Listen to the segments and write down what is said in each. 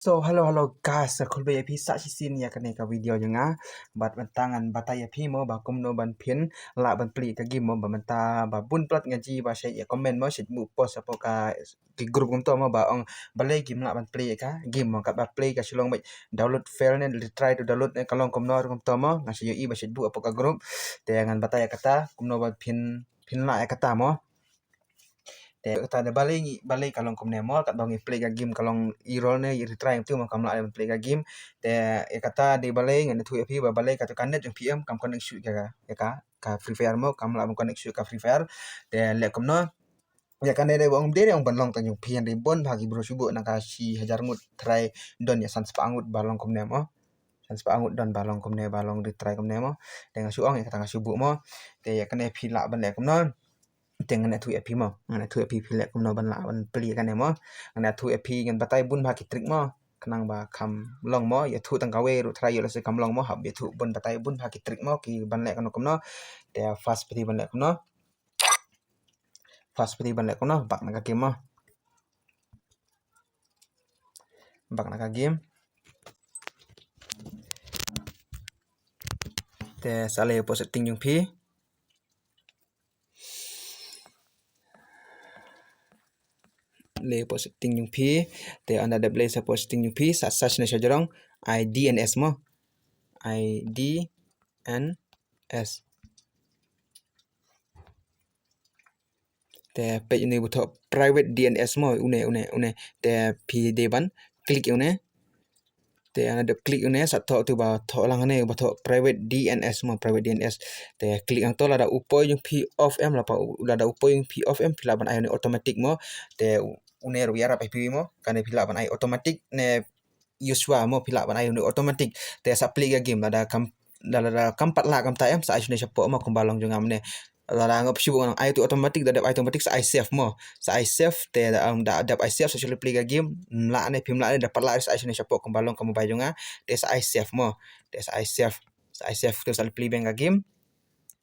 So, hello guys, kul be epi sa sin ya kane ka video nga bat tangan batai epi mo ba kum no ban pin la ban pli ka gim mo ba menta ba bun plat ngaji ba shay ya comment mo shit mu post apo ka di group kum to mo ba ong balai gim la ban pli ka gim mo ka ba pli ka silong mai download fail ne try to download ne kalong kum no kum to mo ngasi yo i ba shit bu apo ka group te ngan batai kata kum no ban pin la kata mo te kata de balai kalong kom ne mo kat dong play ka game kalong irol ne i try tu mo kam la play ka game te kata de balai ngan tu pi ba balai ka tu kanet jong pm kam connect shoot ka free fire mo kam la connect shoot ka free fire te le kom no ya kan de bong de yang ban long tan jong pian de bon bagi bro subu na ka si hajar ngut try don ya sans pa angut balong kom ne mo sans pa angut don balong kom ne balong di try kom ne mo dengan suong ya kata subu mo te ya kan ne pi la ban le kom no dengan tu epi mo ngana tu epi pilek kum no ban la ban peli kan mo ngana tu epi ngan batai bun ba ki trik mo kenang ba kam long mo ya tu tang kawe ru try yo se kam long mo hab ya tu bun batai bun ba ki trik mo ki ban le kan kum no te fast peti ban le kum no fast peti ban le kum no bak na ka game mo bak na ka game te sale po setting jung pi le posting yung pi te anda de blaze posting yung pi sa search na siya jorong IDNS mo IDNS te page ni buto private DNS mo une te pi deban klik une te anda de klik une sa tu ba tho lang ne ba tho private DNS mo private DNS te klik ang to la da upo yung P of M la pa la da upo yung P of M pila ban ay automatic mo te une ru yara pa pi mo kan pila ban ay automatic ne Yuswa mo pila ban ay automatic te sa play ga game la da kampat la kam ta em sa ai ne siya po mo kumbalong jung amne la ngop sibu nang ay tu automatic da automatic sa I save mo sa I save te da I save so play ga game la ne pim la ne dapat la sa ai ne siya po kumbalong kamu bayunga te sa I save mo te sa I save tu sa play ga game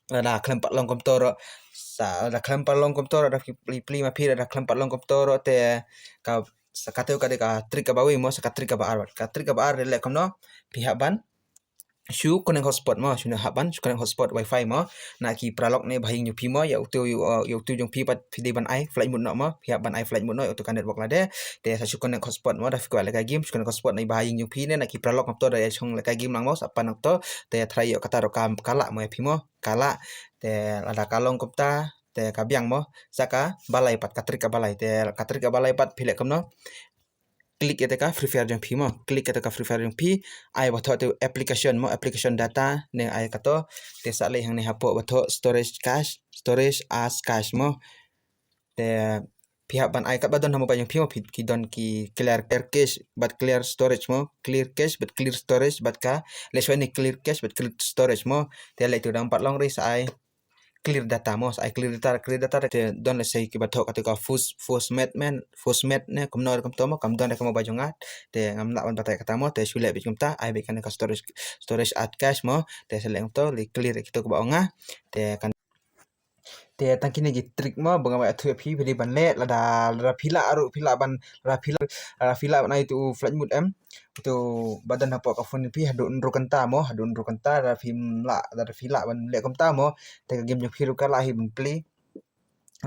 da klempat long kom toro sa da klempat long kom toro da play ma pira da klempat long kom toro te ka sa kateu ka de ka trik ka bawi mo sa ka trik ka ba ar le kom no pihak ban shu connect hotspot mo shu na haban shu connect hotspot wifi mo na ki pralok ne bahing nyu pi mo ya utu jong pi pat pidi ban ai flight mode no mo pihak ban ai flight mode no utu kan network la de sa shu connect hotspot mo da fikwa le ka game shu connect hotspot na bahing nyu pi ne na ki pralok to da chong le ka game lang mo sa pan to te try yo kata ro kam kala mo pi mo kala te ada kalong kopta te kabyang mo saka balai pat katrik ka balai te katrik ka balai pat phile kom no klik eta ka free fire jong pi mo klik eta ka free fire jong pi ai ba tho tu application mo application data ne ai ka to te sa le hang ne hapo ba tho storage as cache mo te pihak ban ai ka ba don hamo ba jong pi mo ki don ki clear cache but clear storage mo clear cache but clear storage but ka le so ni clear cache but clear storage mo te le tu dang pat long ri sa ai clear data mo sa clear data te don le sei ki bathok ka fosmet ne kom no kom to mo kam don ka mo bajonga te ngam la ban batai kata mo te sule bi kumta ai be kan ka storage at cache mo te seleng to le clear ki to ko ba nga te kan te tangkini gi trick mo bunga ba thu phi bili ban le la phila aru phila ban phila ban ai tu flight mode em tu badan hapo ka phone phi hadun ru kanta ra phim la da phila ban le kom ta mo te game jong phiru ka la hi ban play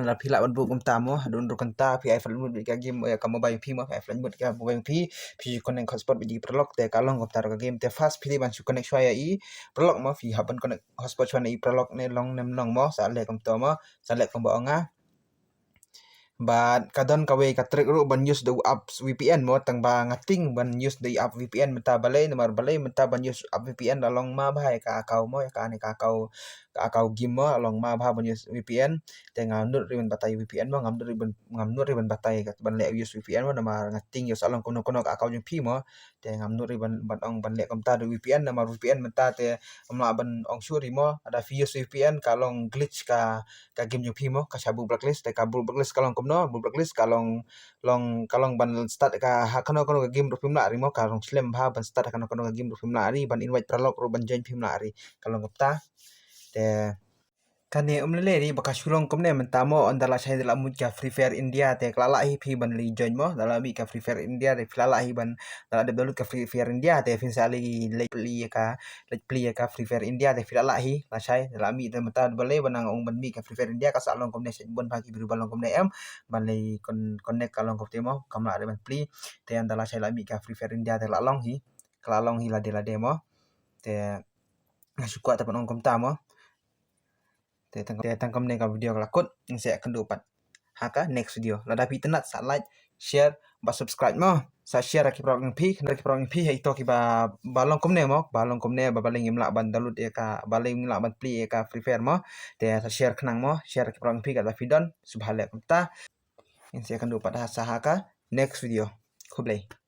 la phila ban bu kom ta mo hadun ru kanta phi ai flight mode ka game ka mobile phi mo ai flight mode ka mobile phi connect hotspot bi prolog te kalong kom ta ka game te fast phi ban su connect shwaya i prolog mo phi haban connect hotspot shwana i prolog ne long nem long mo sa le kom to mo sa le kom ba nga but kadon kawe ka trick ru ban use the apps VPN mo tang ba ngating ban use the app VPN meta balai nomor balai meta ban use app VPN along ma bhai ka akau mo ya ka ni ka akau game mo along ma bha ban use VPN te ngam nur riban batai VPN mo ngam nur riban batai ka ban le use VPN mo nomor ngating use along kono ka akau jung pi mo te ngam nur riban ban ong ban le kom ta VPN nomor VPN meta te amla ban ong suri mo ada use VPN kalong glitch ka game jung pi mo ka sabu blacklist te ka blacklist kalong kom no blacklist kalong kalong ban start ka hakono kono game ru pim la ri mo kalong slam bha ban start hakono kono game ru pim la ri ban invite pralok ru ban join pim la ri kalong ta te Kani umlele ni baka shulong komne mentamo ondala chai dalam mut ka Free Fire India te klala hi phi ban li join mo dalam mi ka Free Fire India te klala hi ban dalam de download ka Free Fire India te fin sali le pli ka Free Fire India te klala hi la chai dalam mi te mata bale banang ong ban mi ka Free Fire India ka salong komne se bon bagi biru balong komne em ban le connect kalong ko te mo kamla de ban pli te ondala chai la mi ka Free Fire India te lalong hi klalong hi la de mo te ngasukwa te ong kom ta mo te tangkam ne ka video kelakut saya akan dupat haka next video lada pi tenat sa like share ba subscribe mo sa share ki prong pi hei to ki ba balong komne mo balong komne ba baling imla ban download e ka baling imla ban pli e ka Free Fire mo te sa share kenang mo share ki prong pi ka ba vidon subhale kumta in saya akan dupat sa haka next video kublai